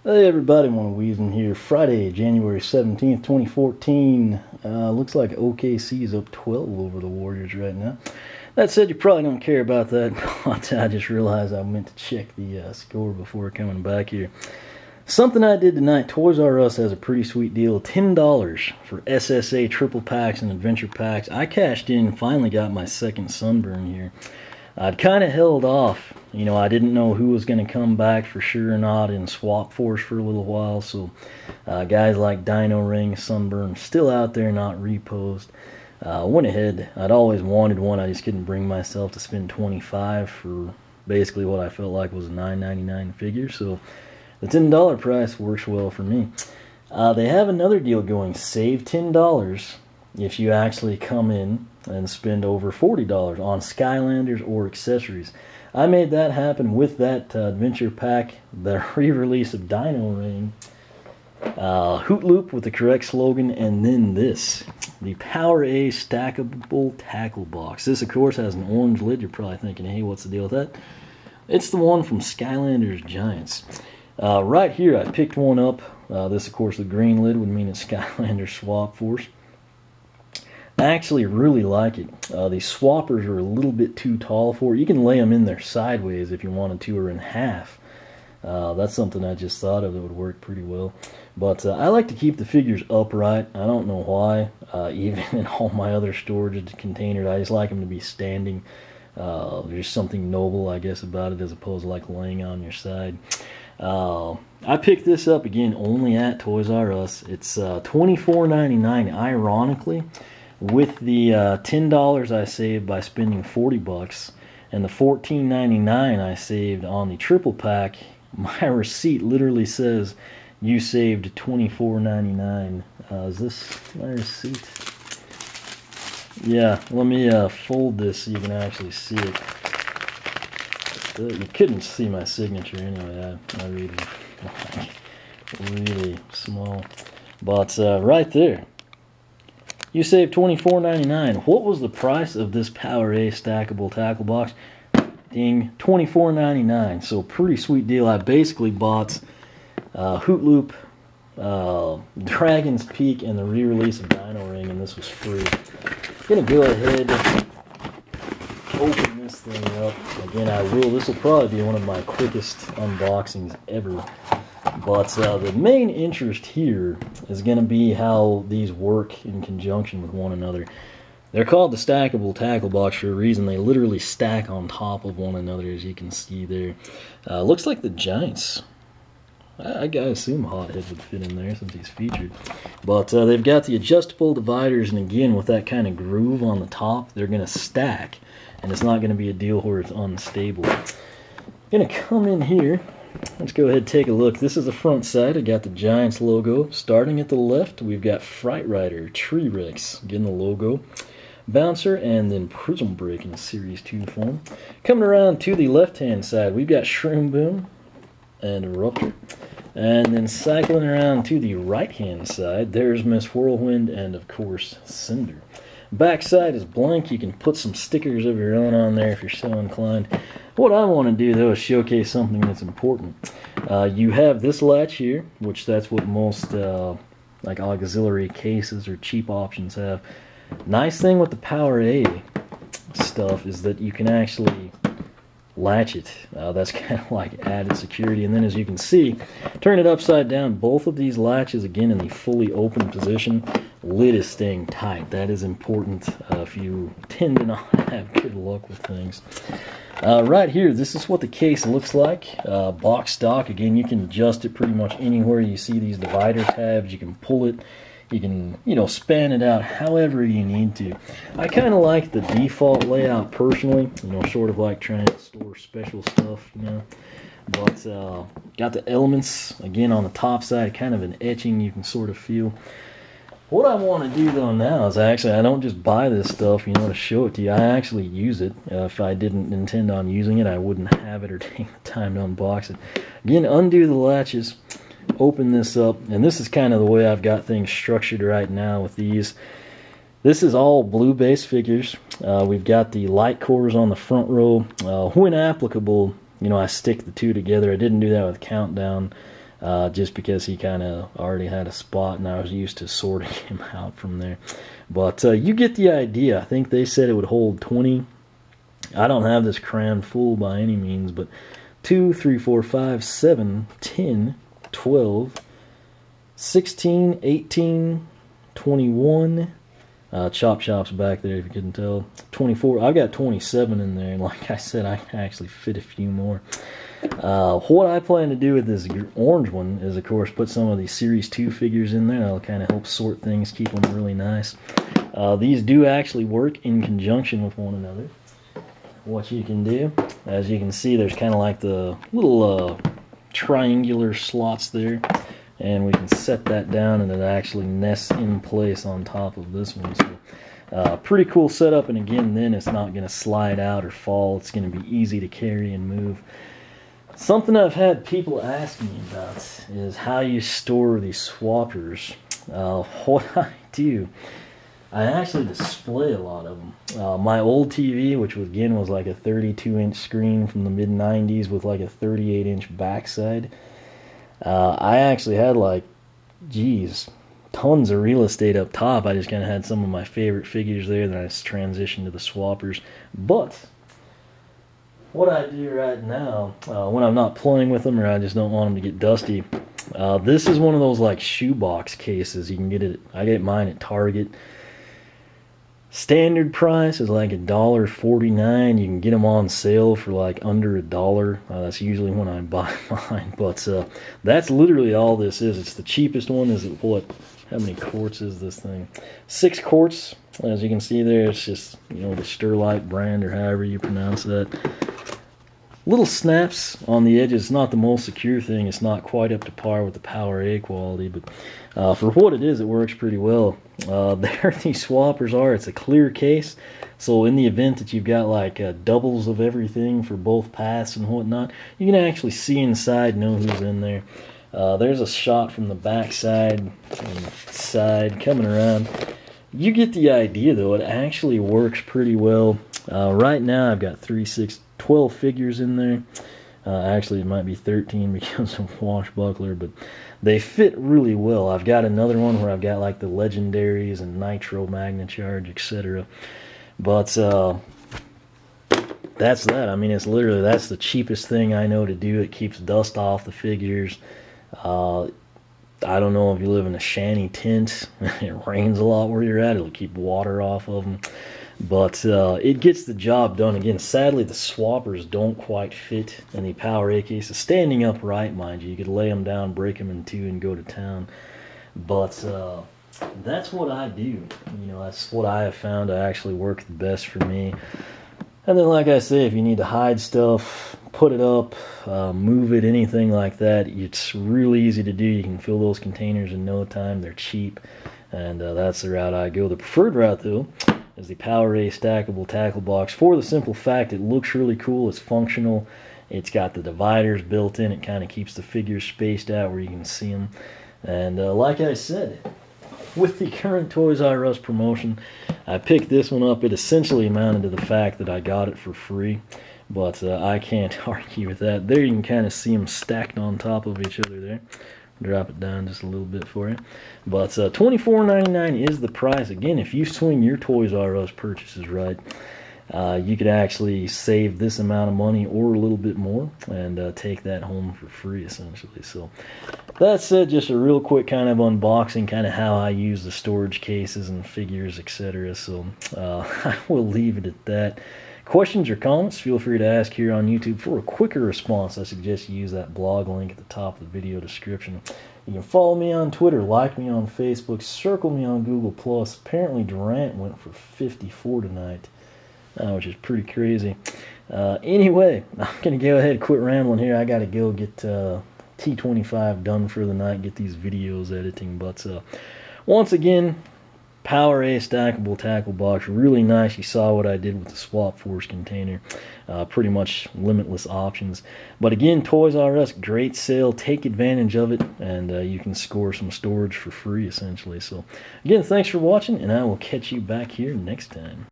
Hey everybody, want to weave in here. Friday, January 17th, 2014. Looks like OKC is up 12 over the Warriors right now. That said, you probably don't care about that, but I just realized I meant to check the score before coming back here. Something I did tonight, Toys R Us has a pretty sweet deal. $10 for SSA triple packs and adventure packs. I cashed in and finally got my second Sunburn here. I'd kind of held off. You know, I didn't know who was going to come back for sure or not in Swap Force for a little while. So guys like Dino Ring, Sunburn, still out there, not reposed. Went ahead. I'd always wanted one. I just couldn't bring myself to spend $25 for basically what I felt like was a $9.99 figure. So the $10 price works well for me. They have another deal going. Save $10 if you actually come in and spend over $40 on Skylanders or accessories. I made that happen with that adventure pack, the re-release of Dino Ring, Hoot Loop with the correct slogan, and then this, the PowerA Stackable Tackle Box. This, of course, has an orange lid. You're probably thinking, hey, what's the deal with that? It's the one from Skylanders Giants. Right here, I picked one up. This, of course, the green lid would mean it's Skylanders Swap Force. I actually really like it. These swappers are a little bit too tall for it. You can lay them in there sideways if you wanted to, or in half. That's something I just thought of that would work pretty well. But I like to keep the figures upright. I don't know why. Even in all my other storage containers, I just like them to be standing. There's something noble, I guess, about it as opposed to like laying on your side. I picked this up again only at Toys R Us. It's $24.99. Ironically, with the $10 I saved by spending $40 and the $14.99 I saved on the triple pack, my receipt literally says you saved $24.99. Is this my receipt? Yeah, let me fold this so you can actually see it. You couldn't see my signature anyway. I read it really small. But right there, you saved $24.99. What was the price of this PowerA Stackable Tackle Box? Ding, $24.99. So pretty sweet deal. I basically bought Hoot Loop, Dragon's Peak, and the re-release of Dino Ring, and this was free. I'm gonna go ahead and open this thing up. Again, I will. This will probably be one of my quickest unboxings ever. But the main interest here is going to be how these work in conjunction with one another. They're called the Stackable Tackle Box for a reason. They literally stack on top of one another, as you can see there. Looks like the Giants. I gotta assume Hothead would fit in there since he's featured. But they've got the adjustable dividers, and again, with that kind of groove on the top, they're going to stack. And it's not going to be a deal where it's unstable. Going to come in here. Let's go ahead and take a look. This is the front side. I got the Giants logo. Starting at the left, we've got Fright Rider, Tree Rex, getting the logo, Bouncer, and then Prism Break in Series 2 form. Coming around to the left-hand side, we've got Shroom Boom and Eruptor. And then cycling around to the right-hand side, there's Miss Whirlwind and, of course, Cinder. Back side is blank. You can put some stickers of your own on there if you're so inclined. What I want to do, though, is showcase something that's important. You have this latch here, which that's what most like auxiliary cases or cheap options have. Nice thing with the PowerA stuff is that you can actually latch it. That's kind of like added security. And then, as you can see, turn it upside down. Both of these latches, again, in the fully open position. Lid is staying tight. That is important if you tend to not have good luck with things. Right here, this is what the case looks like. Box stock. Again, you can adjust it pretty much anywhere. You see these divider tabs. You can pull it. You can, you know, span it out however you need to. I kind of like the default layout personally. You know, sort of like trying to store special stuff, you know. But got the elements, again, on the top side, kind of an etching you can sort of feel. What I want to do, though, now is I don't just buy this stuff, you know, to show it to you. I actually use it. If I didn't intend on using it, I wouldn't have it or take the time to unbox it. Again, undo the latches, open this up, and this is kind of the way I've got things structured right now with these. This is all blue-based figures. We've got the light cores on the front row. When applicable, you know, I stick the two together. I didn't do that with Countdown. just because he kind of already had a spot and I was used to sorting him out from there. But you get the idea. I think they said it would hold 20. I don't have this crammed full by any means, but 2, 3, 4, 5, 7, 10, 12, 16, 18, 21. Chop Shop's back there if you couldn't tell. 24. I've got 27 in there, and like I said, I can actually fit a few more. What I plan to do with this orange one is, of course, put some of these Series 2 figures in there. That'll kind of help sort things, keep them really nice. These do actually work in conjunction with one another. What you can do, as you can see, there's kind of like the little triangular slots there, and we can set that down and it actually nests in place on top of this one. So pretty cool setup, and again, then it's not going to slide out or fall. It's going to be easy to carry and move. Something I've had people ask me about is how you store these swappers. What I do, I actually display a lot of them. My old TV, which again was like a 32-inch screen from the mid-90s with like a 38-inch backside, I actually had like, geez, tons of real estate up top. I just kind of had some of my favorite figures there, then I just transitioned to the swappers. But what I do right now, when I'm not playing with them or I just don't want them to get dusty, this is one of those like shoebox cases. You can get it, I get mine at Target. Standard price is like $1.49. You can get them on sale for like under $1. That's usually when I buy mine. But that's literally all this is. It's the cheapest one. Is it what? How many quarts is this thing? 6 quarts. As you can see there, it's just, you know, the Sterlite brand or however you pronounce that. Little snaps on the edges. It's not the most secure thing. It's not quite up to par with the PowerA quality, but for what it is, it works pretty well. There these swappers are. It's a clear case, so in the event that you've got like doubles of everything for both paths and whatnot, you can actually see inside, know who's in there. There's a shot from the back side and side coming around. You get the idea, though. It actually works pretty well. Right now, I've got 12 figures in there. Actually, it might be 13 because of Washbuckler, but they fit really well. I've got another one where I've got like the Legendaries and Nitro Magnacharge, etc. But that's that. I mean, it's literally, that's the cheapest thing I know to do. It keeps dust off the figures. I don't know if you live in a shanty tent, it rains a lot where you're at, it'll keep water off of them. But it gets the job done. Again, sadly, the swappers don't quite fit in the PowerA cases. Standing upright, mind you. You could lay them down, break them in two, and go to town. But that's what I do. You know, that's what I have found to actually work the best for me. And then, like I say, if you need to hide stuff, put it up, move it, anything like that, it's really easy to do. You can fill those containers in no time. They're cheap, and that's the route I go. The preferred route, though, is the PowerA Stackable Tackle Box, for the simple fact it looks really cool, it's functional, it's got the dividers built in, it kind of keeps the figures spaced out where you can see them. And like I said, with the current Toys R Us promotion, I picked this one up. It essentially amounted to the fact that I got it for free, but I can't argue with that. There you can kind of see them stacked on top of each other there. Drop it down just a little bit for you. But $24.99 is the price. Again, if you swing your Toys R Us purchases right, you could actually save this amount of money or a little bit more and take that home for free, essentially. So that said, just a real quick kind of unboxing, kind of how I use the storage cases and figures, etc. So I will leave it at that. Questions or comments, feel free to ask here on YouTube. For a quicker response, I suggest you use that blog link at the top of the video description. You can follow me on Twitter, like me on Facebook, circle me on Google+. Apparently Durant went for 54 tonight, which is pretty crazy. Anyway, I'm going to go ahead and quit rambling here. I got to go get T25 done for the night, get these videos editing. But once again, PowerA Stackable Tackle Box, really nice. You saw what I did with the Swap Force container. Pretty much limitless options. But again, Toys R Us, great sale. Take advantage of it, and you can score some storage for free, essentially. So again, thanks for watching, and I will catch you back here next time.